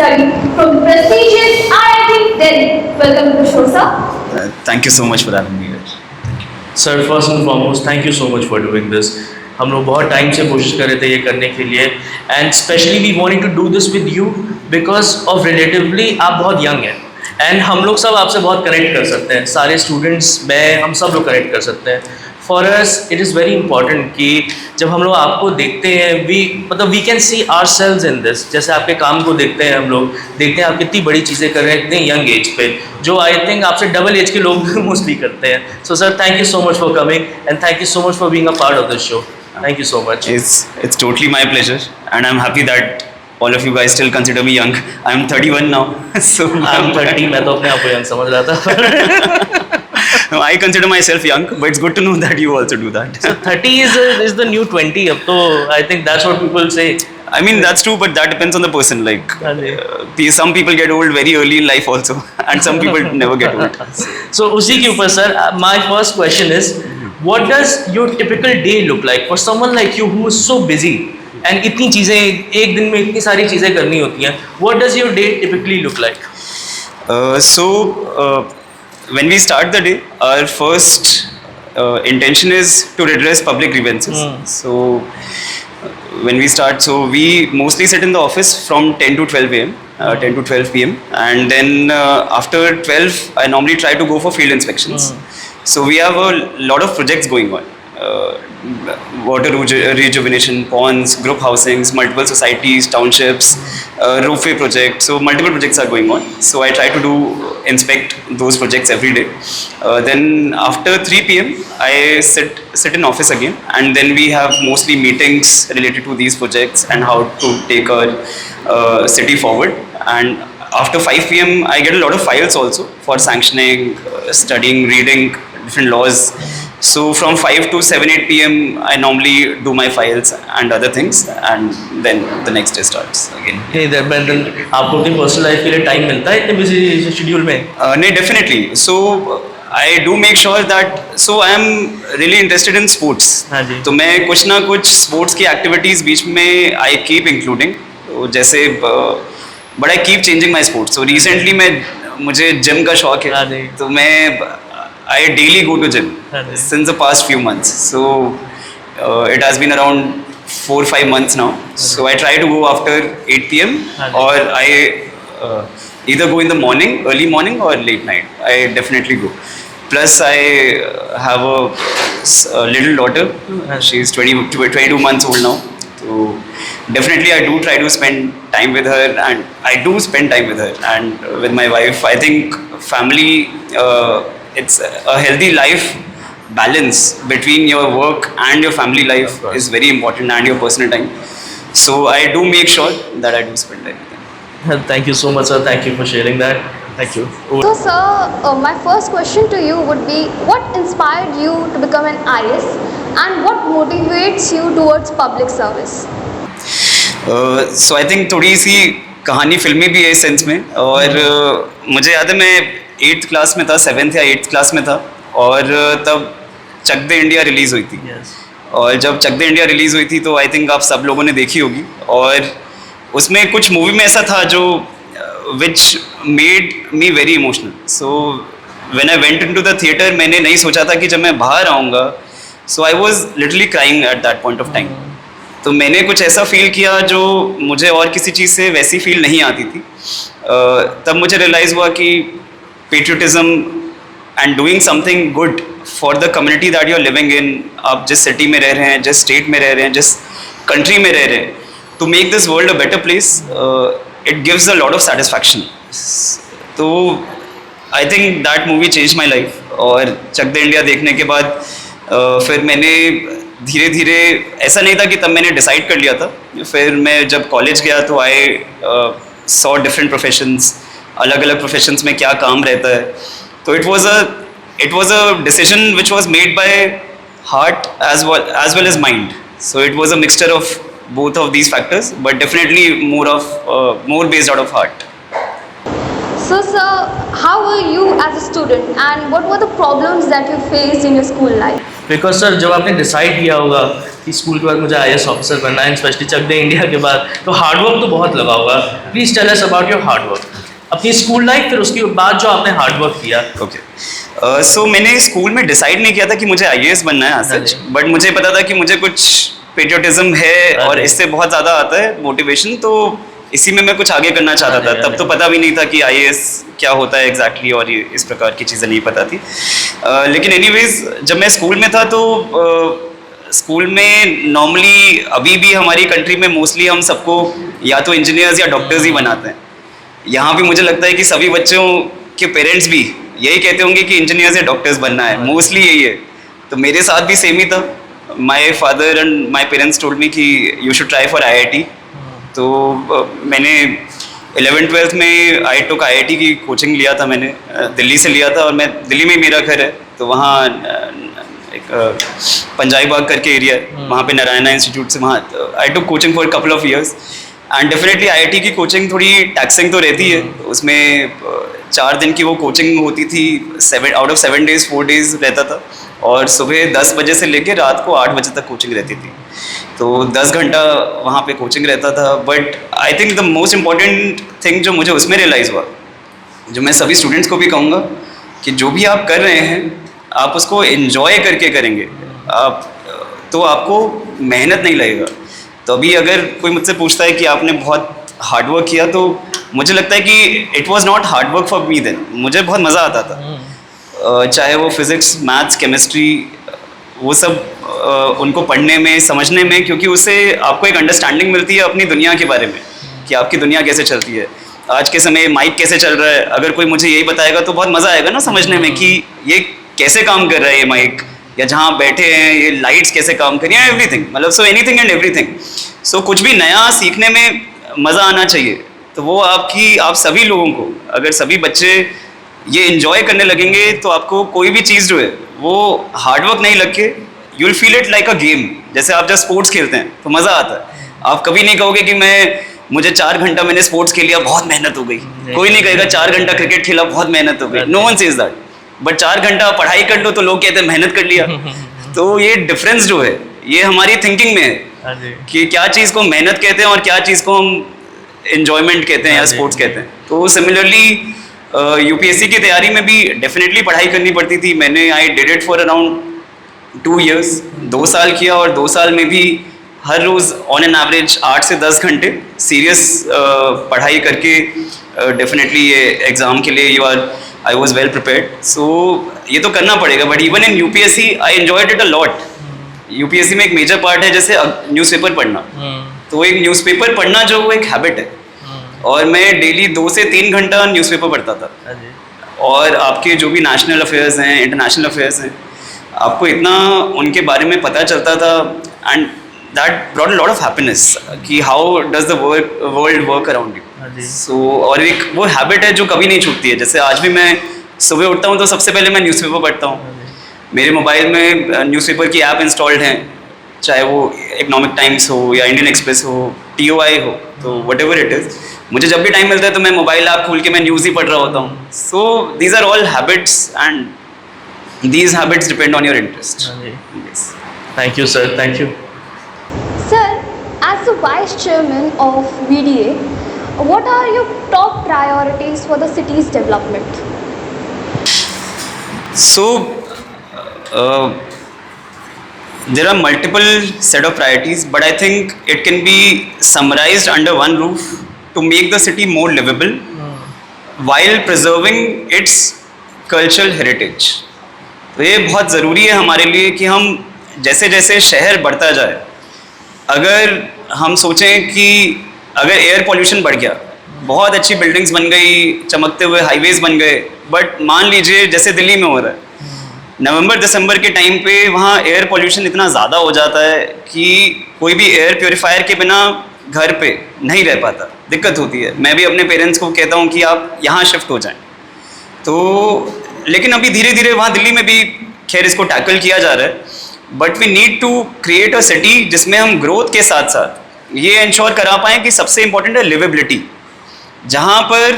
Ravi from the prestigious IIT Delhi. Welcome to the show, sir. Thank you so much for having me here. Sir first and foremost thank you so much for doing this. हम लोग बहुत time से कोशिश कर रहे थे ये करने के लिए, and specially we wanted to do this with you because of relatively आप बहुत यंग हैं एंड हम लोग सब आपसे बहुत कनेक्ट कर सकते हैं. सारे स्टूडेंट्स, मैं, हम सब लोग कनेक्ट कर सकते हैं. For us it is very important कि जब हम लोग आपको देखते हैं we can see our selves in this. जैसे आपके काम को देखते हैं, हम लोग देखते हैं आप कितनी बड़ी चीज़ें कर रहे हैं इतने यंग एज पे, जो आई थिंक आपसे डबल एज के लोग मोस्टली करते हैं. So sir thank you so much for coming and thank you so much for being a part of this show. Thank you so much. It's totally my pleasure, and I'm happy that all of you guys still consider me young. I'm 31 now, so I'm 30. मैं तो अपने आप को young समझ रहा था. no, I consider myself young, but it's good to know that you also do that. So 30 is the new 20. अब तो I think that's what people say. I mean that's true, but that depends on the person. Like some people get old very early in life also, and some people never get old. So उसी के ऊपर sir, my first question is, what does your typical day look like for someone like you who is so busy and इतनी चीज़ें एक दिन में इतनी सारी चीज़ें करनी होती हैं? What does your day typically look like? When we start the day, our first intention is to redress public grievances. So when we start, so we mostly sit in the office from 10 to 12 a.m. 10 to 12 p.m. and then after 12 I normally try to go for field inspections. So we have a lot of projects going on. Water rejuvenation, ponds, group housings, multiple societies, townships, roofway projects. So multiple projects are going on. So I try to inspect those projects every day. Then after 3 p.m. I sit in office again, and then we have mostly meetings related to these projects and how to take our city forward. And after 5 p.m. I get a lot of files also for sanctioning, studying, reading different laws. So from 5 to 7-8 p.m. I normally do my files and other things, and then the next day starts again. Then आपको अपनी personal life के लिए time मिलता है इतने busy schedule में? नहीं, definitely. So I do make sure that, so I am really interested in sports. हाँ जी. तो मैं कुछ ना कुछ स्पोर्ट्स की एक्टिविटीज़ बीच में I keep including. तो जैसे but I keep changing my sports. So recently मुझे जिम का शौक है, तो मैं I daily go to gym since the past few months. So it has been around 4-5 months now. So I try to go after 8 p.m. or I either go in the morning, early morning, or late night. I definitely go. Plus I have a little daughter. She's 22 months old now. So definitely I do try to spend time with her, and I do spend time with her and with my wife. I think family, it's a healthy life balance between your work and your family life is very important, and your personal time. So I do make sure that I do spend time with them. Thank you so much, sir. Thank you for sharing that. Thank you. So, sir, my first question to you would be, what inspired you to become an IS, and what motivates you towards public service? So I think थोड़ी सी कहानी फिल्मी भी है इस sense में, और मुझे याद है मैं 8th क्लास में था, 7th या 8th क्लास में था, और तब चक दे इंडिया रिलीज़ हुई थी. और जब चक दे इंडिया रिलीज़ हुई थी तो आई थिंक आप सब लोगों ने देखी होगी, और उसमें कुछ मूवी में ऐसा था जो which made me very emotional. So when I went into the theatre, मैंने नहीं सोचा था कि जब मैं बाहर आऊँगा, so I was literally crying at that point of time. तो मैंने कुछ ऐसा फील किया जो मुझे और किसी चीज़ से वैसी फील नहीं आती थी. तब मुझे रियलाइज़ हुआ कि patriotism and doing something good for the community that you are living in, आप जिस सिटी में रह रहे हैं, जिस स्टेट में रह रहे हैं, जिस कंट्री में रह रहे हैं, to make this world a better place, it gives a lot of satisfaction. तो I think that movie change my life. और चक दे इंडिया देखने के बाद फिर मैंने धीरे धीरे, ऐसा नहीं था कि तब मैंने डिसाइड कर लिया था, फिर मैं जब कॉलेज गया तो आई सॉ डिफरेंट प्रोफेशंस, अलग अलग प्रोफेशंस में क्या काम रहता है. तो it was a decision which was made by heart as well as mind. So it was a mixture of both of these factors, but definitely more based out of heart. So, sir, how were you as a student, and what were the problems that you faced in your school life? Because sir जब आपने decide किया होगा कि school के बाद मुझे IAS officer बनना है, स्पेशली चक दे इंडिया के बाद, तो हार्डवर्क तो बहुत लगा होगा। Please tell us about your hard work, अपनी स्कूल लाइफ, फिर उसके बाद जो आपने हार्डवर्क किया। ओके, सो मैंने स्कूल में डिसाइड नहीं किया था कि मुझे IAS बनना है सच, बट मुझे पता था कि मुझे कुछ पेट्रियोटिज्म है और इससे बहुत ज़्यादा आता है मोटिवेशन, तो इसी में मैं कुछ आगे करना चाहता था। तब तो पता भी नहीं था कि IAS क्या होता है एग्जैक्टली, और ये इस प्रकार की चीज़ें नहीं पता थी। लेकिन एनीवेज जब मैं स्कूल में था तो स्कूल में नॉर्मली अभी भी हमारी कंट्री में मोस्टली हम सबको या तो इंजीनियर्स या डॉक्टर्स ही बनाते हैं। यहाँ भी मुझे लगता है कि सभी बच्चों के पेरेंट्स भी यही कहते होंगे कि इंजीनियर्स या डॉक्टर्स बनना है, मोस्टली यही है। तो मेरे साथ भी सेम ही था। My father and my parents told me कि you should try for IIT। तो मैंने 11th-12th में आई टुक IIT की कोचिंग लिया था, मैंने दिल्ली से लिया था, और मैं दिल्ली में ही मेरा घर है, तो वहाँ एक पंजाबी बाग करके एरिया है, वहाँ पे नारायणा इंस्टीट्यूट से वहाँ I took coaching for couple of years. And definitely IIT की कोचिंग थोड़ी टैक्सिंग तो रहती है। उसमें 4 दिन की वो कोचिंग होती थी, 7 आउट ऑफ 7 days 4 days रहता था, और सुबह 10 बजे से लेकर रात को 8 बजे तक कोचिंग रहती थी। तो 10 घंटा वहाँ पे कोचिंग रहता था। But I think the most important thing जो मुझे उसमें रियलाइज़ हुआ, जो मैं सभी स्टूडेंट्स को भी कहूँगा, कि जो भी आप कर रहे हैं आप उसको एंजॉय करके करेंगे, तो आपको मेहनत नहीं लगेगा। तो अभी अगर कोई मुझसे पूछता है कि आपने बहुत हार्डवर्क किया, तो मुझे लगता है कि it was not hard work for me then. मुझे बहुत मज़ा आता था, चाहे वो फिज़िक्स, मैथ्स, केमिस्ट्री, वो सब उनको पढ़ने में, समझने में, क्योंकि उससे आपको एक अंडरस्टैंडिंग मिलती है अपनी दुनिया के बारे में, कि आपकी दुनिया कैसे चलती है। आज के समय माइक कैसे चल रहा है, अगर कोई मुझे यही बताएगा तो बहुत मज़ा आएगा ना समझने में कि ये कैसे काम कर रहा है ये माइक, या जहाँ बैठे हैं ये लाइट्स कैसे काम कर रही हैं, एवरीथिंग, मतलब सो एनीथिंग एंड एवरीथिंग। सो कुछ भी नया सीखने में मज़ा आना चाहिए। तो वो आप सभी लोगों को, अगर सभी बच्चे ये इन्जॉय करने लगेंगे, तो आपको कोई भी चीज़ जो है वो हार्डवर्क नहीं लग के, you will feel it like a game. जैसे आप जब स्पोर्ट्स खेलते हैं तो मज़ा आता है। आप कभी नहीं कहोगे कि मुझे 4 घंटा मैंने स्पोर्ट्स खेल लिया, बहुत मेहनत हो गई। कोई नहीं कहेगा 4 घंटा क्रिकेट खेला, बहुत मेहनत हो गई। No one says that. But 4 घंटा पढ़ाई कर लो तो लोग कहते हैं मेहनत कर लिया। तो ये डिफरेंस जो है ये हमारी थिंकिंग में है कि क्या चीज़ को मेहनत कहते हैं और क्या चीज़ को हम एंजॉयमेंट कहते हैं या स्पोर्ट्स कहते हैं। तो सिमिलरली UPSC की तैयारी में भी डेफिनेटली पढ़ाई करनी पड़ती थी। मैंने I did it for around 2 years, 2 साल किया, और 2 साल में भी हर रोज़ ऑन एन एवरेज 8 से 10 घंटे सीरियस पढ़ाई करके डेफिनेटली ये एग्ज़ाम के लिए आई वॉज वेल प्रिपेयर्ड। सो ये तो करना पड़ेगा। But even in UPSC I enjoyed it a lot. UPSC में एक मेजर पार्ट है जैसे न्यूज़पेपर पढ़ना। तो एक न्यूज़पेपर पढ़ना जो वो एक हैबिट है, और मैं डेली 2 से 3 घंटा न्यूज़पेपर पढ़ता था। और आपके जो भी नेशनल अफेयर्स हैं, इंटरनेशनल अफेयर्स हैं, आपको इतना उनके बारे में पता चलता था, and that brought a lot of happiness कि how does the world work around you. So और एक वो हैबिट है जो कभी नहीं छूटती है। जैसे आज भी मैं सुबह उठता हूँ तो सबसे पहले मैं न्यूज़पेपर पढ़ता हूँ। मेरे मोबाइल में न्यूज़पेपर की ऐप इंस्टॉल्ड हैं, चाहे वो इकोनॉमिक टाइम्स हो या इंडियन एक्सप्रेस हो, TOI हो, तो वट एवर इट इज़, मुझे जब भी टाइम मिलता है तो मैं मोबाइल ऐप खोल के मैं न्यूज़ ही पढ़ रहा होता हूँ। So these are all habits, and these habits depend on your interest. Yes. Thank you, sir. Thank you. Sir, as the Vice Chairman of VDA, what are your top priorities for the city's development? So, there are multiple set of priorities, but I think it can be summarized under one roof to make the city more livable while preserving its cultural heritage. तो ये बहुत ज़रूरी है हमारे लिए कि हम जैसे जैसे शहर बढ़ता जाए, अगर हम सोचें कि अगर एयर पोल्यूशन बढ़ गया, बहुत अच्छी बिल्डिंग्स बन गई, चमकते हुए हाईवेज़ बन गए, बट मान लीजिए जैसे दिल्ली में हो रहा है, नवंबर-दिसंबर के टाइम पे वहाँ एयर पोल्यूशन इतना ज़्यादा हो जाता है कि कोई भी एयर प्योरीफायर के बिना घर पे नहीं रह पाता, दिक्कत होती है। मैं भी अपने पेरेंट्स को कहता हूँ कि आप यहाँ शिफ्ट हो जाएं। तो लेकिन अभी धीरे धीरे वहाँ दिल्ली में भी खैर इसको टैकल किया जा रहा है, but we need to create a city जिसमें हम ग्रोथ के साथ साथ ये इंश्योर करा पाएँ कि सबसे इम्पोर्टेंट है लिवेबिलिटी। जहाँ पर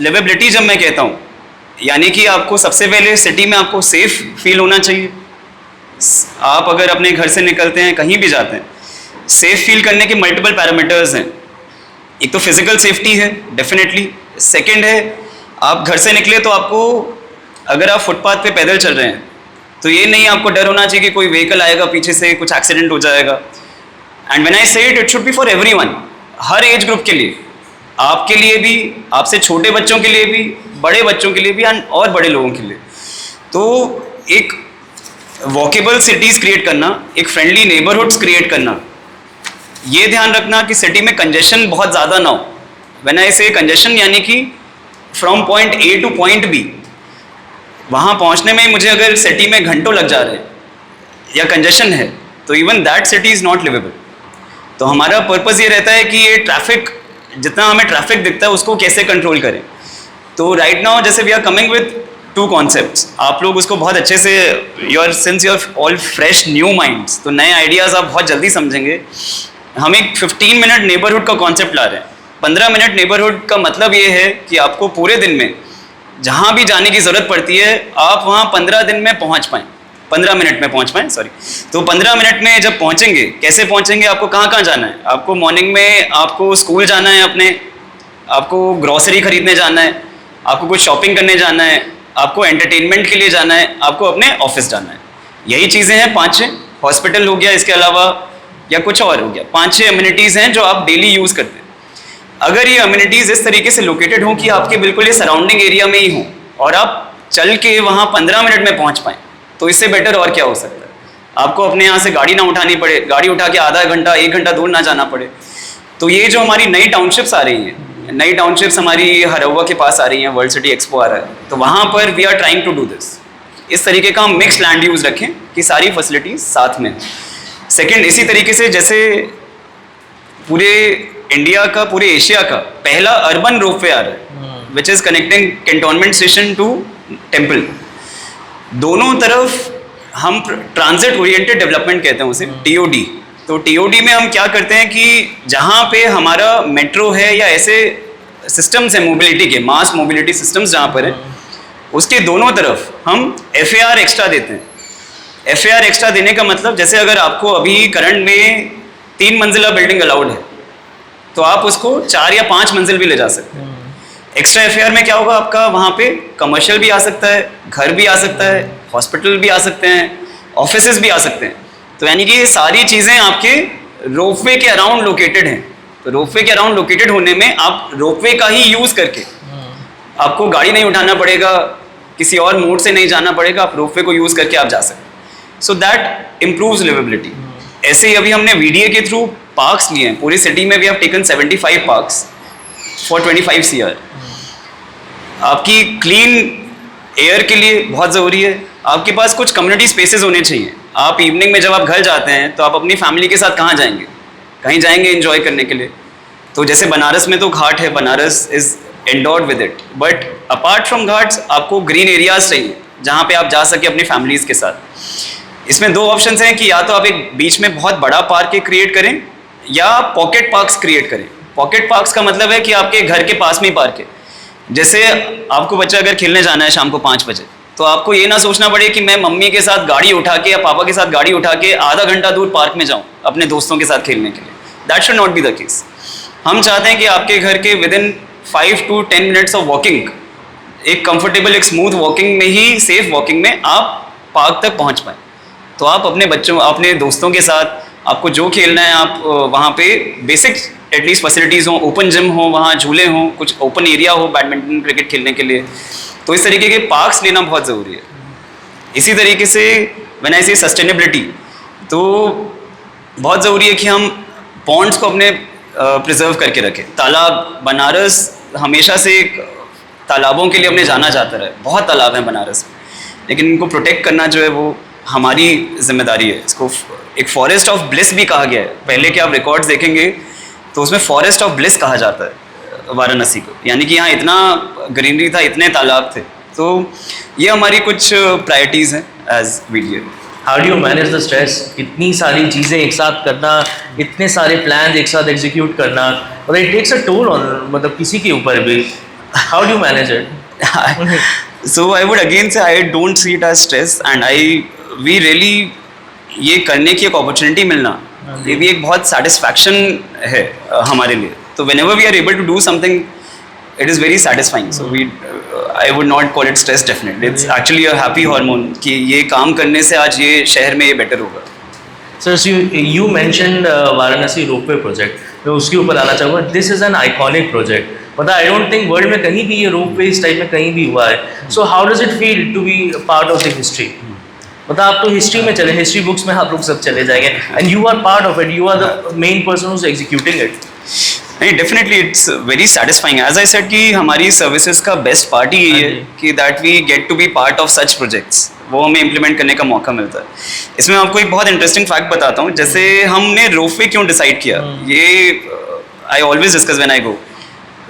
लिवेबिलिटी जब मैं कहता हूँ, यानी कि आपको सबसे पहले सिटी में आपको सेफ फील होना चाहिए, आप अगर अपने घर से निकलते हैं, कहीं भी जाते हैं, सेफ फील करने के मल्टीपल पैरामीटर्स हैं। एक तो फिजिकल सेफ्टी है डेफिनेटली, सेकंड है आप घर से निकले तो आपको, अगर आप फुटपाथ पे पैदल चल रहे हैं तो ये नहीं आपको डर होना चाहिए कि कोई व्हीकल आएगा पीछे से, कुछ एक्सीडेंट हो जाएगा। एंड व्हेन आई से it should B for everyone, her age group के लिए, आपके लिए भी, आपसे छोटे बच्चों के लिए भी, बड़े बच्चों के लिए भी, एंड और बड़े लोगों के लिए। तो एक वॉकेबल सिटीज़ क्रिएट करना, एक फ्रेंडली नेबरहुड्स क्रिएट करना, ये ध्यान रखना कि सिटी में कंजेशन बहुत ज़्यादा ना हो। व्हेन आई से कंजेशन यानी कि from point A to point B, वहाँ पहुँचने में मुझे अगर सिटी में घंटों लग जा रहे हैं या कंजेशन है तो even that city is not liveable. तो हमारा पर्पज़ ये रहता है कि ये ट्रैफिक, जितना हमें ट्रैफिक दिखता है उसको कैसे कंट्रोल करें। तो राइट नाउ जैसे we are coming with 2 concepts, आप लोग उसको बहुत अच्छे से, since you are all fresh new minds, तो नए आइडियाज़ आप बहुत जल्दी समझेंगे। हम एक 15 मिनट नेबरहुड का कॉन्सेप्ट ला रहे हैं। 15 मिनट नेबरहुड का मतलब ये है कि आपको पूरे दिन में जहाँ भी जाने की ज़रूरत पड़ती है आप वहाँ 15 दिन में पहुँच पाएँ, 15 मिनट में पहुँच पाएँ, सॉरी। तो 15 मिनट में जब पहुँचेंगे, कैसे पहुँचेंगे, आपको कहाँ कहाँ जाना है, आपको मॉर्निंग में आपको स्कूल जाना है अपने, आपको ग्रॉसरी खरीदने जाना है, आपको कुछ शॉपिंग करने जाना है, आपको एंटरटेनमेंट के लिए जाना है, आपको अपने ऑफिस जाना है। यही चीज़ें हैं 5-6, हॉस्पिटल हो गया, इसके अलावा या कुछ और हो गया, 5-6 अम्यूनिटीज़ हैं जो आप डेली यूज़ करते हैं। अगर ये अम्यूनिटीज़ इस तरीके से लोकेटेड हों कि आपके बिल्कुल ये सराउंडिंग एरिया में ही हों और आप चल के वहाँ 15 मिनट में पहुँच पाएँ, तो इससे बेटर और क्या हो सकता है। आपको अपने यहाँ से गाड़ी ना उठानी पड़े, गाड़ी उठा के आधा घंटा 1 घंटा दूर ना जाना पड़े। तो ये जो हमारी नई टाउनशिप्स आ रही हैं, नई टाउनशिप्स हमारी हरौवा के पास आ रही हैं, वर्ल्ड सिटी एक्सपो आ रहा है, तो वहाँ पर we are trying to do this. इस तरीके का हम मिक्स लैंड यूज़ रखें कि सारी फैसिलिटीज़ साथ में। सेकेंड, इसी तरीके से जैसे पूरे इंडिया का, पूरे एशिया का पहला अर्बन रोपवे आ रहा है, which is connecting cantonment station to temple. दोनों तरफ हम ट्रांजिट ओरिएंटेड डेवलपमेंट कहते हैं उसे, TOD। तो TOD में हम क्या करते हैं कि जहाँ पे हमारा मेट्रो है या ऐसे सिस्टम्स हैं मोबिलिटी के, मास मोबिलिटी सिस्टम्स जहाँ पर हैं, उसके दोनों तरफ हम FAR एक्स्ट्रा देते हैं। FAR एक्स्ट्रा देने का मतलब, जैसे अगर आपको अभी करंट में 3 मंजिला बिल्डिंग अलाउड है तो आप उसको 4 या 5 मंजिल भी ले जा सकते हैं। एक्स्ट्रा FAR में क्या होगा, आपका वहाँ पे कमर्शियल भी आ सकता है, घर भी आ सकता है, हॉस्पिटल भी आ सकते हैं, ऑफिसेज भी आ सकते हैं। तो यानी कि ये सारी चीज़ें आपके रोपवे के अराउंड लोकेटेड हैं। तो रोपवे के अराउंड लोकेटेड होने में आप रोपवे का ही यूज़ करके, आपको गाड़ी नहीं उठाना पड़ेगा, किसी और मोड से नहीं जाना पड़ेगा, आप रोपवे को यूज़ करके आप जा सकते हैं। So that improves liveability. ऐसे ही अभी हमने VDA के थ्रू पार्क्स लिए हैं पूरी सिटी में। We have taken 75 parks for 25 CR। आपकी क्लीन एयर के लिए बहुत ज़रूरी है। आपके पास कुछ कम्युनिटी स्पेसेस होने चाहिए। आप इवनिंग में जब आप घर जाते हैं तो आप अपनी फैमिली के साथ कहाँ जाएंगे, कहीं जाएंगे एंजॉय करने के लिए। तो जैसे बनारस में तो घाट है, Banaras is endowed with it, but apart from Ghats आपको ग्रीन एरियाज चाहिए जहाँ पे आप जा सके अपनी फैमिलीज़ के साथ। इसमें 2 ऑप्शंस हैं कि या तो आप एक बीच में बहुत बड़ा पार्क क्रिएट करें या पॉकेट पार्क्स क्रिएट करें। पॉकेट पार्क्स का मतलब है कि आपके घर के पास में ही पार्क है। जैसे आपको बच्चा अगर खेलने जाना है शाम को 5 बजे, तो आपको ये ना सोचना पड़े कि मैं मम्मी के साथ गाड़ी उठा के या पापा के साथ गाड़ी उठा के आधा घंटा दूर पार्क में जाऊँ अपने दोस्तों के साथ खेलने के लिए। That should not be the case. हम चाहते हैं कि आपके घर के with in 5 to 10 minutes of walking, एक कंफर्टेबल, एक स्मूथ वॉकिंग में ही, सेफ वॉकिंग में आप पार्क तक पहुँच पाएँ। तो आप अपने बच्चों, अपने दोस्तों के साथ आपको जो खेलना है आप वहाँ पे बेसिक एटलीस्ट फैसिलिटीज़ हों, ओपन जिम हो, वहाँ झूले हों, कुछ ओपन एरिया हो बैडमिंटन क्रिकेट खेलने के लिए। तो इस तरीके के पार्क्स लेना बहुत ज़रूरी है। इसी तरीके से व्हेन आई से सस्टेनेबिलिटी, तो बहुत ज़रूरी है कि हम पॉन्ड्स को अपने प्रिजर्व करके रखें। तालाब, बनारस हमेशा से तालाबों के लिए हमने जाना जाता रहा है, बहुत तालाब हैं बनारस में, लेकिन इनको प्रोटेक्ट करना जो है वो हमारी जिम्मेदारी है। इसको एक फॉरेस्ट ऑफ ब्लिस भी कहा गया है। पहले के आप रिकॉर्ड्स देखेंगे तो उसमें फॉरेस्ट ऑफ ब्लिस कहा जाता है वाराणसी को, यानी कि यहाँ इतना ग्रीनरी था, इतने तालाब थे। तो ये हमारी कुछ प्रायोरिटीज़ हैं as VDA। How do you manage the stress? इतनी सारी चीज़ें एक साथ करना, इतने सारे प्लान एक साथ एग्जीक्यूट करना, और it takes a toll on, मतलब किसी के ऊपर भी। How do you manage it? So I would again say I don't see it as stress, and we really ये करने की एक अपॉर्चुनिटी मिलना, ये भी एक बहुत सेटिस्फैक्शन है हमारे लिए. तो whenever we are able to do something, it is very satisfying. So I would not call it stress definitely. It's actually a happy hormone कि ये काम करने से आज ये शहर में ये बेटर होगा. Sir, so you mentioned Varanasi ropeway project. मैं उसके ऊपर आना चाहूँगा. This is an iconic project. मतलब आई डोंट थिंक वर्ल्ड में कहीं भी ये रोपवे इस टाइप में कहीं भी हुआ है. So how does it feel to be part of the history? मतलब आप तो हिस्ट्री में चले, हिस्ट्री बुक्स में आप लोग सब चले जाएंगे, and you are part of it, you are the main person who is executing it. नहीं, definitely it's very satisfying. As I said कि हमारी सर्विसेज का बेस्ट पार्ट ही ये है कि that we get to be part of such projects. वो हमें implement करने का मौका मिलता है. इसमें आपको एक बहुत इंटरेस्टिंग फैक्ट बताता हूँ. जैसे हमने रोपवे क्यों डिसाइड किया, ये I always discuss when I go.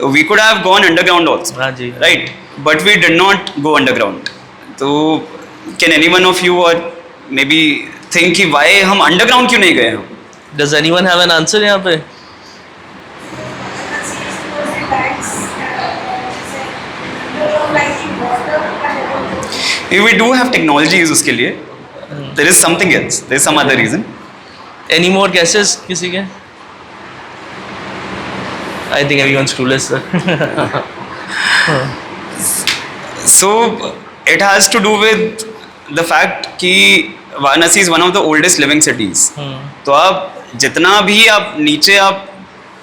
We could have gone underground also, right, but we did not go underground. तो कैन एनीवन ऑफ यू और मे बी थिंक कि वाई हम अंडरग्राउंड क्यों नहीं गए हम? Does anyone have an answer यहाँ पे? We do have technologies उसके लिए. There is something else. There is some other reason. Any more guesses किसी के? I think everyone's clueless, sir. So it has to do with the fact कि Varanasi is one of the oldest living cities. तो आप जितना भी आप नीचे आप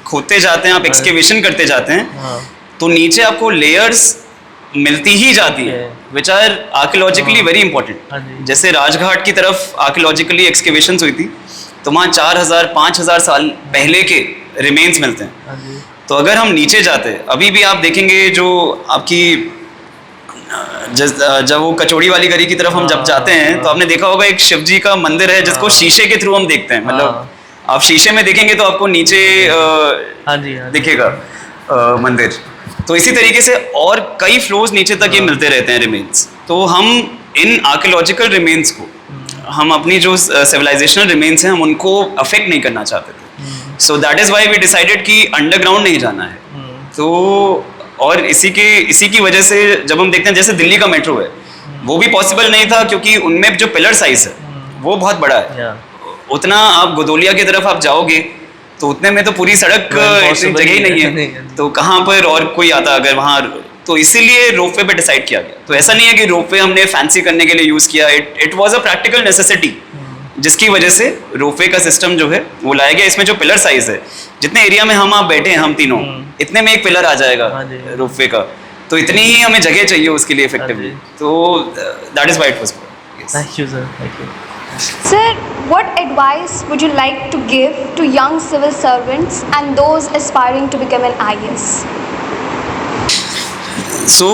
खोदते जाते हैं, आप एक्सकेवेशन करते जाते हैं, तो नीचे आपको लेयर्स मिलती ही जाती है which are archaeologically very important. जैसे राजघाट की तरफ आर्कियोलॉजिकली एक्सकेवेशन हुई थी, तो वहाँ 4000-5000 साल पहले के रिमेन्स मिलते हैं. तो अगर हम नीचे जाते, अभी भी आप देखेंगे जो आपकी जब वो कचौड़ी वाली गली की तरफ हम जब जाते हैं, तो आपने देखा होगा एक शिव जी का मंदिर है जिसको शीशे के थ्रू हम देखते हैं. मतलब आप शीशे में देखेंगे तो आपको नीचे दिखेगा मंदिर. तो इसी तरीके से और कई फ्लोर्स नीचे तक ये मिलते रहते हैं रिमेन्स. तो हम इन आर्कियोलॉजिकल रिमेन्स को, हम अपनी जो सिविलाइजेशनल रिमेन्स हैं, हम उनको अफेक्ट नहीं करना चाहते थे. So that is why we decided कि अंडरग्राउंड नहीं जाना है. तो और इसी की वजह से जब हम देखते हैं, जैसे दिल्ली का मेट्रो है, वो भी पॉसिबल नहीं था क्योंकि उनमें जो पिलर साइज है वो बहुत बड़ा है. उतना आप गोदोलिया की तरफ आप जाओगे तो उतने में तो पूरी सड़क जगह ही नहीं है. तो कहाँ पर और कोई आता अगर वहाँ. तो इसीलिए रोपवे पे डिसाइड किया गया. तो ऐसा नहीं है कि रोपवे हमने फैंसी करने के लिए यूज़ किया. It was a practical necessity, जिसकी वजह से रोपवे का सिस्टम जो है वो लाया गया. इसमें जो पिलर साइज है, जितने एरिया में हम आप बैठे हैं हम तीनों, इतने में एक पिलर आ जाएगा रोपवे का. तो इतनी ही हमें जगह चाहिए उसके लिए इफेक्टिवली. तो that is why it was. Thank you sir. Thank you. Sir, what advice would you like to give to young civil servants and those aspiring to become an IAS? So,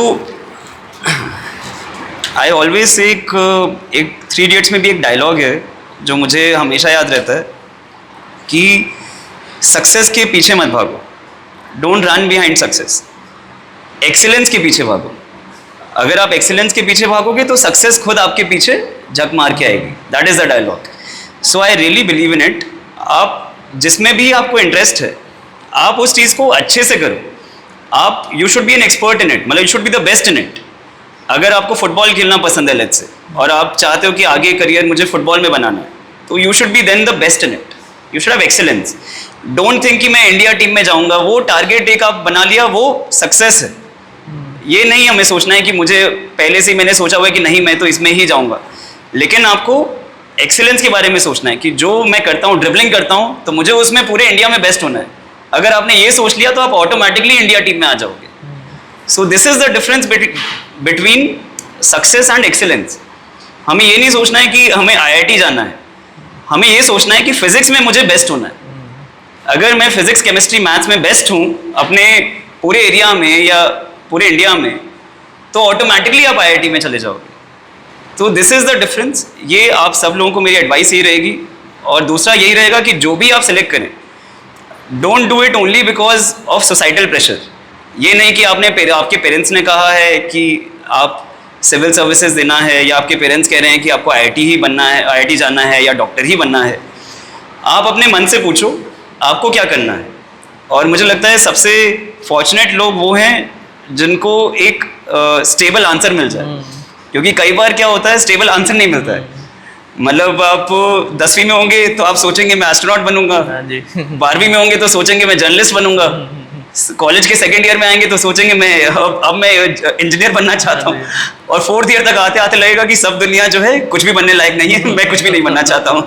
I always say एक three idiots में भी एक dialogue है जो मुझे हमेशा याद रहता है कि सक्सेस के पीछे मत भागो, don't run behind success, excellence के पीछे भागो. अगर आप एक्सीलेंस के पीछे भागोगे तो सक्सेस खुद आपके पीछे झक मार के आएगी. That is the dialogue. So I really believe in it. आप जिसमें भी आपको इंटरेस्ट है, आप उस चीज़ को अच्छे से करो. आप you should be an expert in it, मतलब you should be the best in it. अगर आपको फुटबॉल खेलना पसंद है लेट्स से, और आप चाहते हो कि आगे करियर मुझे फुटबॉल में बनाना है, तो you should be then the best in it. You should have excellence. Don't think कि मैं इंडिया टीम में जाऊंगा. वो टारगेट एक आप बना लिया, वो सक्सेस है. ये नहीं हमें सोचना है कि मुझे पहले से ही मैंने सोचा हुआ है कि नहीं मैं तो इसमें ही जाऊंगा. लेकिन आपको एक्सीलेंस के बारे में सोचना है कि जो मैं करता हूँ, ड्रिबलिंग करता हूँ, तो मुझे उसमें पूरे इंडिया में बेस्ट होना है. अगर आपने ये सोच लिया तो आप ऑटोमेटिकली इंडिया टीम में आ जाओगे. So this is the difference between success and excellence. हमें ये नहीं सोचना है कि हमें IIT जाना है. हमें ये सोचना है कि फिजिक्स में मुझे बेस्ट होना है. अगर मैं फिजिक्स, केमिस्ट्री, मैथ्स में बेस्ट हूँ अपने पूरे एरिया में या पूरे इंडिया में, तो ऑटोमेटिकली आप IIT में चले जाओगे. तो दिस इज़ द डिफरेंस. ये आप सब लोगों को मेरी एडवाइस यही रहेगी. और दूसरा यही रहेगा कि जो भी आप सिलेक्ट करें, don't do it only because of societal pressure. ये नहीं कि आपके पेरेंट्स ने कहा है कि आप सिविल सर्विसेज देना है, या आपके पेरेंट्स कह रहे हैं कि आपको IIT ही बनना है, IIT जाना है, या डॉक्टर ही बनना है. आप अपने मन से पूछो आपको क्या करना है. और मुझे लगता है सबसे फॉर्चुनेट लोग वो हैं जिनको एक स्टेबल आंसर मिल जाए. क्योंकि कई बार क्या होता है, स्टेबल आंसर नहीं मिलता है. मतलब आप 10वीं में होंगे तो आप सोचेंगे मैं एस्ट्रोनॉट बनूंगा, हाँ जी 12वीं में होंगे तो सोचेंगे मैं जर्नलिस्ट बनूंगा, कॉलेज के सेकेंड ईयर में आएंगे तो सोचेंगे मैं अब मैं इंजीनियर बनना चाहता हूँ, और फोर्थ ईयर तक आते आते लगेगा कि सब दुनिया जो है कुछ भी बनने लायक नहीं है, मैं कुछ भी नहीं बनना चाहता हूँ।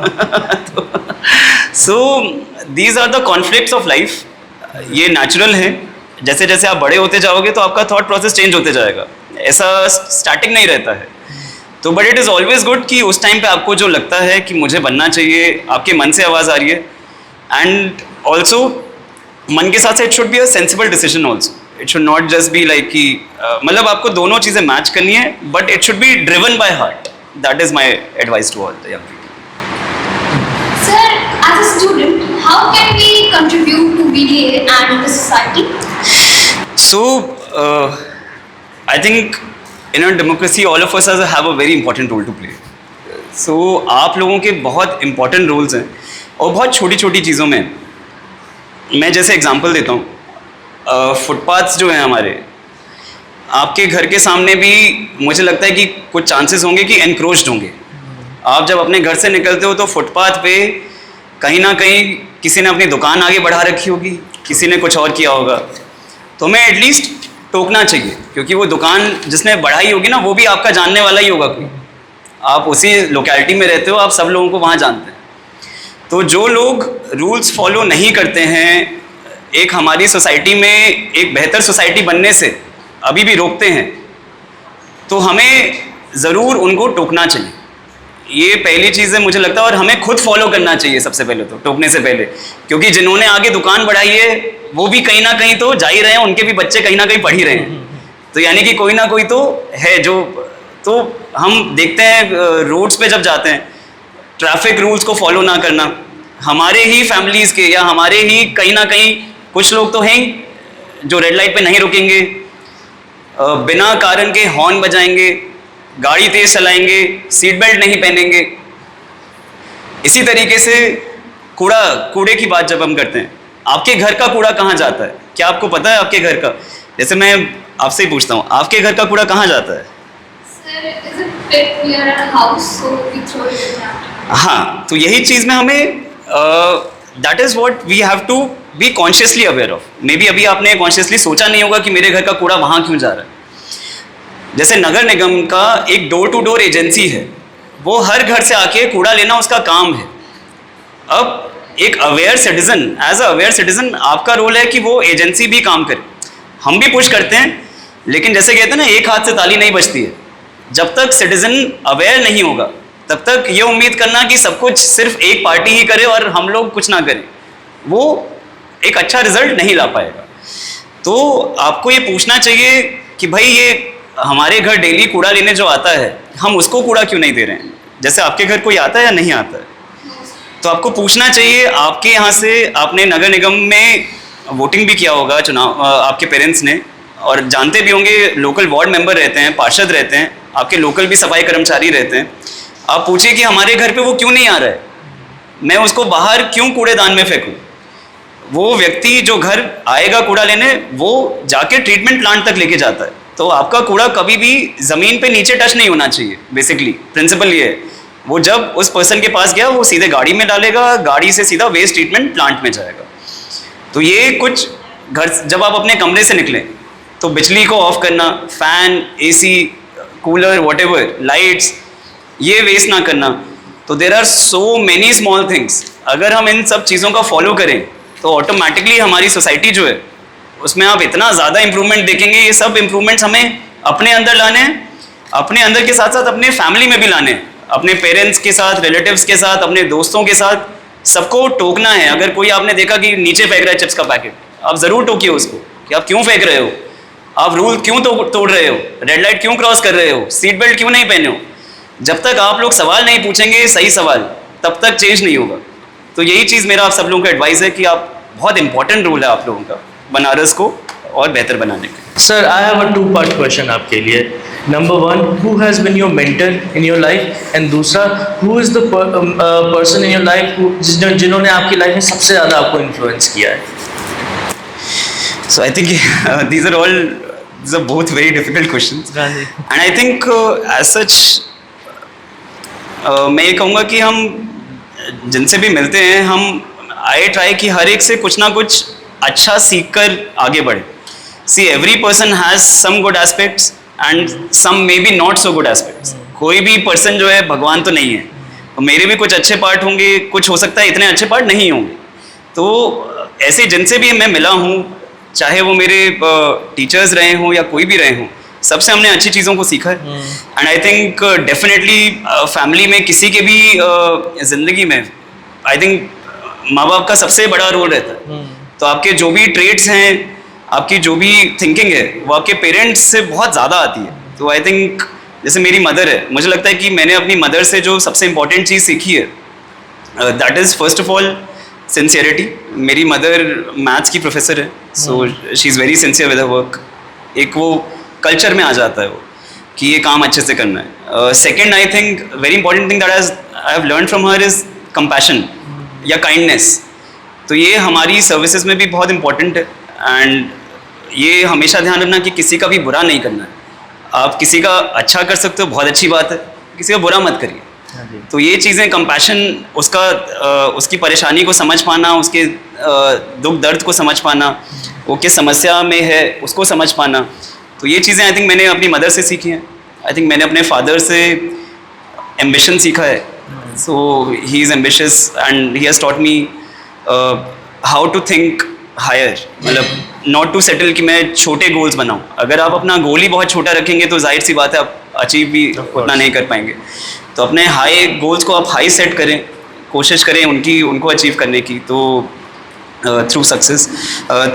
So these are the conflicts of life, ये नेचुरल है। जैसे जैसे आप बड़े होते जाओगे तो आपका थॉट प्रोसेस चेंज होते जाएगा, ऐसा स्टैटिक नहीं रहता है। तो but it is always good कि उस टाइम पे आपको जो लगता है कि मुझे बनना चाहिए, आपके मन से आवाज़ आ रही है, एंड ऑल्सो मन के साथ से it should be a sensible decision also, it should not just be like कि मतलब आपको दोनों चीज़ें मैच करनी है, but it should be driven by heart. That is my advice to all the young people. Sir, as a student, how can we contribute to VDA and the society? So, I think in a democracy, all of us have a very important role to play. So, आप लोगों के बहुत important roles हैं और बहुत छोटी छोटी चीज़ों में। मैं जैसे एग्जांपल देता हूँ, फुटपाथ्स जो हैं हमारे, आपके घर के सामने भी मुझे लगता है कि कुछ चांसेस होंगे कि एनक्रोच्ड होंगे। आप जब अपने घर से निकलते हो तो फुटपाथ पे कहीं ना कहीं किसी ने अपनी दुकान आगे बढ़ा रखी होगी, किसी ने कुछ और किया होगा, तो हमें एटलीस्ट टोकना चाहिए, क्योंकि वो दुकान जिसने बढ़ाई होगी ना वो भी आपका जानने वाला ही होगा कोई, आप उसी लोकेलिटी में रहते हो, आप सब लोगों को वहाँ जानते हैं। तो जो लोग रूल्स फॉलो नहीं करते हैं, एक हमारी सोसाइटी में एक बेहतर सोसाइटी बनने से अभी भी रोकते हैं, तो हमें ज़रूर उनको टोकना चाहिए। ये पहली चीज़ है मुझे लगता है, और हमें खुद फॉलो करना चाहिए सबसे पहले तो, टोकने से पहले, क्योंकि जिन्होंने आगे दुकान बढ़ाई है वो भी कहीं ना कहीं तो जा ही रहे हैं, उनके भी बच्चे कहीं ना कहीं पढ़ ही रहे हैं, तो यानी कि कोई ना कोई तो है जो, तो हम देखते हैं रोड्स पे जब जाते हैं ट्रैफिक रूल्स को फॉलो ना करना, हमारे ही फैमिलीज़ के या हमारे ही कहीं ना कहीं कुछ लोग तो हैं जो रेड लाइट पे नहीं रुकेंगे, बिना कारण के हॉर्न बजाएंगे, गाड़ी तेज चलाएंगे, सीट बेल्ट नहीं पहनेंगे। इसी तरीके से कूड़े की बात जब हम करते हैं, आपके घर का कूड़ा कहाँ जाता है, क्या आपको पता है आपके घर का? जैसे मैं आपसे ही पूछता हूँ, आपके घर का कूड़ा कहाँ जाता है? Sir, is it pit near our house, so we throw it in that? हाँ, तो यही चीज़ में हमें that is what we have to be consciously aware of. Maybe अभी आपने कॉन्शियसली सोचा नहीं होगा कि मेरे घर का कूड़ा वहाँ क्यों जा रहा है। जैसे नगर निगम का एक डोर टू डोर एजेंसी है, वो हर घर से आके कूड़ा लेना उसका काम है। अब एक aware citizen, as a aware citizen आपका रोल है कि वो एजेंसी भी काम करे। हम भी पुश करते हैं, लेकिन जैसे कहते हैं ना, एक हाथ से ताली नहीं बजती है। जब तक सिटीजन अवेयर नहीं होगा तब तक ये उम्मीद करना कि सब कुछ सिर्फ एक पार्टी ही करे और हम लोग कुछ ना करें, वो एक अच्छा रिजल्ट नहीं ला पाएगा। तो आपको ये पूछना चाहिए कि भाई ये हमारे घर डेली कूड़ा लेने जो आता है, हम उसको कूड़ा क्यों नहीं दे रहे हैं? जैसे आपके घर कोई आता है या नहीं आता है, तो आपको पूछना चाहिए। आपके यहाँ से आपने नगर निगम में वोटिंग भी किया होगा, चुनाव आपके पेरेंट्स ने, और जानते भी होंगे लोकल वार्ड मेंबर रहते हैं, पार्षद रहते हैं, आपके लोकल भी सफाई कर्मचारी रहते हैं। आप पूछिए कि हमारे घर पे वो क्यों नहीं आ रहा है, मैं उसको बाहर क्यों कूड़ेदान में फेंकूँ? वो व्यक्ति जो घर आएगा कूड़ा लेने, वो जाके ट्रीटमेंट प्लांट तक लेके जाता है। तो आपका कूड़ा कभी भी ज़मीन पे नीचे टच नहीं होना चाहिए। बेसिकली प्रिंसिपल ये है, वो जब उस पर्सन के पास गया वो सीधे गाड़ी में डालेगा, गाड़ी से सीधा वेस्ट ट्रीटमेंट प्लांट में जाएगा। तो ये कुछ घर, जब आप अपने कमरे से निकलें तो बिजली को ऑफ करना, fan, AC, cooler, whatever, lights, ये वेस्ट ना करना। तो there are so many small things, अगर हम इन सब चीज़ों का फॉलो करें तो ऑटोमेटिकली हमारी सोसाइटी जो है उसमें आप इतना ज़्यादा इम्प्रूवमेंट देखेंगे। ये सब इम्प्रूवमेंट्स हमें अपने अंदर लाने हैं, अपने अंदर के साथ साथ अपने फैमिली में भी लाने हैं, अपने पेरेंट्स के साथ, रिलेटिव्स के साथ, अपने दोस्तों के साथ, सबको टोकना है। अगर कोई आपने देखा कि नीचे फेंक रहा है चिप्स का पैकेट, आप ज़रूर टोकिए उसको कि आप क्यों फेंक रहे हो, आप रूल क्यों तोड़ रहे हो, रेड लाइट क्यों क्रॉस कर रहे हो, सीट बेल्ट क्यों नहीं पहने हो। जब तक आप लोग सवाल नहीं पूछेंगे सही सवाल, तब तक चेंज नहीं होगा। तो यही चीज़ मेरा आप सब लोगों का एडवाइस है कि आप, बहुत इंपॉर्टेंट रोल है आप लोगों का बनारस को और बेहतर बनाने का। Sir, I have a 2-part question आपके लिए। Number 1, who has been your mentor in your life, and दूसरा, who is the person in your life जिन्होंने आपकी लाइफ में सबसे ज़्यादा आपको इन्फ्लुएंस किया है? So I think these are both very difficult questions, and I think as such मैं ये कहूँगा कि हम जिनसे भी मिलते हैं हम आई ट्राई कि हर एक से कुछ ना कुछ अच्छा सीख कर आगे बढ़े. See every person has some good aspects and some maybe not so good aspects. कोई भी पर्सन जो है भगवान तो नहीं है. तो मेरे भी कुछ अच्छे पार्ट होंगे, कुछ हो सकता है इतने अच्छे पार्ट नहीं होंगे. तो ऐसे जिनसे भी मैं मिला हूँ, चाहे वो मेरे टीचर्स रहे हों या कोई भी रहे हों, सबसे हमने अच्छी चीज़ों को सीखा है. And I think definitely family में किसी के भी ज़िंदगी में आई थिंक माँ बाप का सबसे बड़ा रोल रहता है. तो आपके जो भी ट्रेड्स हैं, आपकी जो भी थिंकिंग है, वो आपके पेरेंट्स से बहुत ज़्यादा आती है. तो आई थिंक जैसे मेरी मदर है, मुझे लगता है कि मैंने अपनी मदर से जो सबसे इम्पोर्टेंट चीज़ सीखी है, that is first of all sincerity. मेरी मदर मैथ्स की प्रोफेसर है, so she is very sincere with her work. एक वो कल्चर में आ जाता है वो कि ये काम अच्छे से करना है. Second I think very important thing that I have learn from her is compassion या काइंडनेस. तो ये हमारी सर्विसेज में भी बहुत इंपॉर्टेंट है. एंड ये हमेशा ध्यान रखना कि किसी का भी बुरा नहीं करना है. आप किसी का अच्छा कर सकते हो, बहुत अच्छी बात है, किसी का बुरा मत करिए. तो ये चीज़ें कंपैशन, उसकी परेशानी को समझ पाना, उसके दुख दर्द को समझ पाना, वो किस समस्या में है उसको समझ पाना, तो ये चीज़ें आई थिंक मैंने अपनी मदर से सीखी हैं. आई थिंक मैंने अपने फादर से एम्बिशन सीखा है. So he is ambitious and he has taught me how to think higher. मतलब नॉट टू सेटल कि मैं छोटे गोल्स बनाऊं. अगर आप अपना गोल ही बहुत छोटा रखेंगे तो जाहिर सी बात है आप अचीव भी उतना नहीं कर पाएंगे. तो अपने हाई गोल्स को आप हाई सेट करें, कोशिश करें उनको अचीव करने की. तो through success,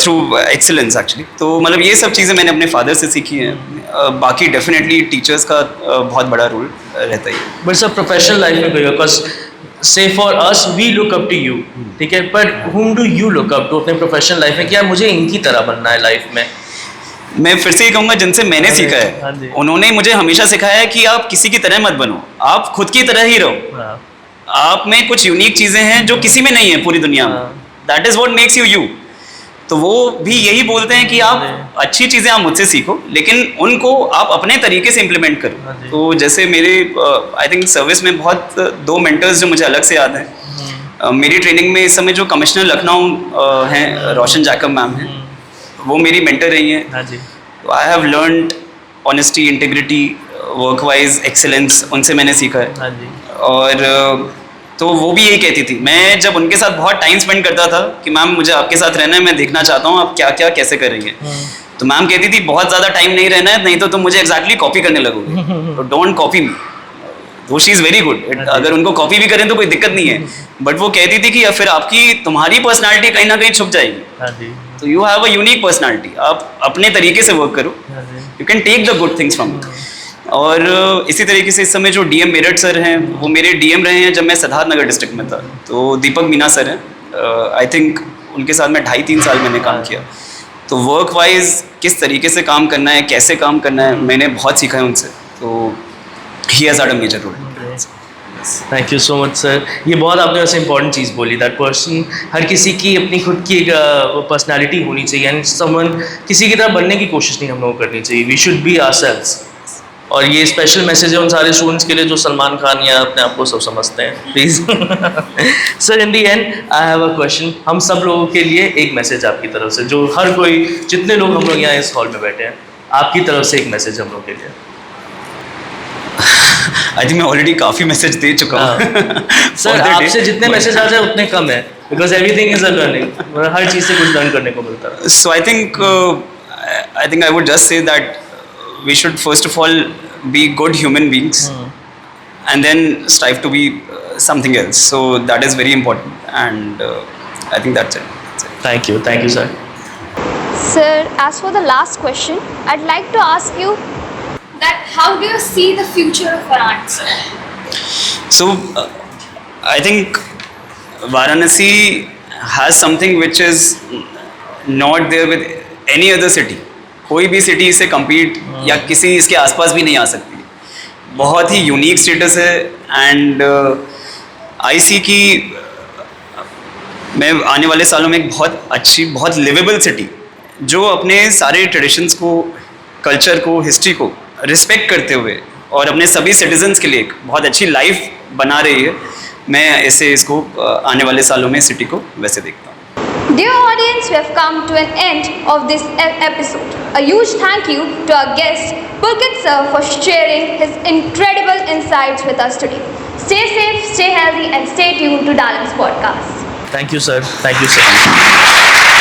through excellence actually. तो मतलब ये सब चीज़ें मैंने अपने फादर से सीखी हैं. बाकी डेफिनेटली टीचर्स का बहुत बड़ा रोल रहता है. बट सर प्रोफेशनल लाइफ में कोई, बिकॉज से for us we look up to you, ठीक है, but whom do you look up to अपने प्रोफेशनल लाइफ में? क्या मुझे इनकी तरह बनना है लाइफ में? मैं फिर से ये कहूँगा जिनसे मैंने सीखा है, उन्होंने मुझे हमेशा सिखाया है कि आप किसी की तरह मत बनो, आप खुद की तरह ही रहो. आप में कुछ यूनिक चीज़ें हैं जो किसी में नहीं है पूरी दुनिया में. That is what makes you you. तो वो भी यही बोलते हैं कि आप अच्छी चीज़ें आप मुझसे सीखो, लेकिन उनको आप अपने तरीके से इम्प्लीमेंट करो. तो जैसे मेरे आई थिंक सर्विस में बहुत 2 मेंटर्स जो मुझे अलग से याद हैं. मेरी ट्रेनिंग में इस समय जो कमिश्नर लखनऊ हैं, रोशन जैकब मैम हैं, वो मेरी मेंटर रही हैं. I have learned honesty, integrity, work wise excellence, उनसे मैंने सीखा है. और तो वो भी यही कहती थी. मैं जब उनके साथ बहुत टाइम स्पेंड करता था कि मैम मुझे आपके साथ रहना है, मैं देखना चाहता हूँ आप क्या क्या कैसे करेंगे. तो मैम कहती थी बहुत ज़्यादा टाइम नहीं रहना है, नहीं तो तुम मुझे एग्जैक्टली कॉपी करने लगोगे. तो डोंट कॉपी मी. वो शी इज़ वेरी गुड. अगर उनको कॉपी भी करें तो कोई दिक्कत नहीं है. बट वो कहती थी कि या फिर तुम्हारी पर्सनैलिटी कहीं ना कहीं छुप जाएगी. तो you have a unique personality. आप अपने तरीके से वर्क करो. You can take the good things from it. और इसी तरीके से इस समय जो डीएम मेरठ सर हैं, वो मेरे डीएम रहे हैं जब मैं सिद्धार्थ नगर डिस्ट्रिक्ट में था. तो दीपक मीना सर हैं, आई थिंक उनके साथ मैं 2.5-3 साल मैंने काम किया. तो वर्क वाइज किस तरीके से काम करना है, कैसे काम करना है, मैंने बहुत सीखा है उनसे. तो he has had a major role. Thank you so much sir. ये बहुत आपने वैसे इंपॉर्टेंट चीज़ बोली, दैट पर्सन, हर किसी की अपनी खुद की एक पर्सनैलिटी होनी चाहिए. एंड समवन किसी की तरह बनने की कोशिश नहीं हम लोगों को करनी चाहिए. We should be ourselves. और ये स्पेशल मैसेज है उन सारे स्टूडेंट्स के लिए जो सलमान खान या अपने आप को सब समझते हैं. Please sir, in the and I have a question. हम सब लोगों के लिए एक मैसेज आपकी तरफ से, जो हर कोई, जितने लोग हम लोग यहाँ इस हॉल में बैठे हैं, आपकी तरफ से एक मैसेज हम लोग के लिए. आई थिंक मैं ऑलरेडी काफ़ी मैसेज दे चुका हूँ. सर आपसे जितने मैसेज आ जाए उतने कम है, because everything is a learning. हर चीज़ से कुछ लर्न करने को मिलता है. So I think I would just say that we should first of all be good human beings and then strive to be something else. So that is very important, and I think that's it. Thank you sir. Sir, as for the last question, I'd like to ask you that how do you see the future of Varanasi? So I think Varanasi has something which is not there with any other city. कोई भी city इससे compete या किसी इसके आसपास भी नहीं आ सकती. बहुत ही यूनिक स्टेटस है. एंड आई सी कि मैं आने वाले सालों में एक बहुत अच्छी, बहुत लिवेबल सिटी, जो अपने सारे ट्रेडिशंस को, कल्चर को, हिस्ट्री को रिस्पेक्ट करते हुए और अपने सभी सिटीजन्स के लिए एक बहुत अच्छी लाइफ बना रही है, मैं ऐसे इसको आने वाले सालों में सिटी को वैसे देखता हूँ। Dear audience, we have come to an end of this episode. A huge thank you to our guest, Pulkit sir, for sharing his incredible insights with us today. Stay safe, stay healthy, and stay tuned to Dalam's podcast. Thank you, sir. Thank you, sir.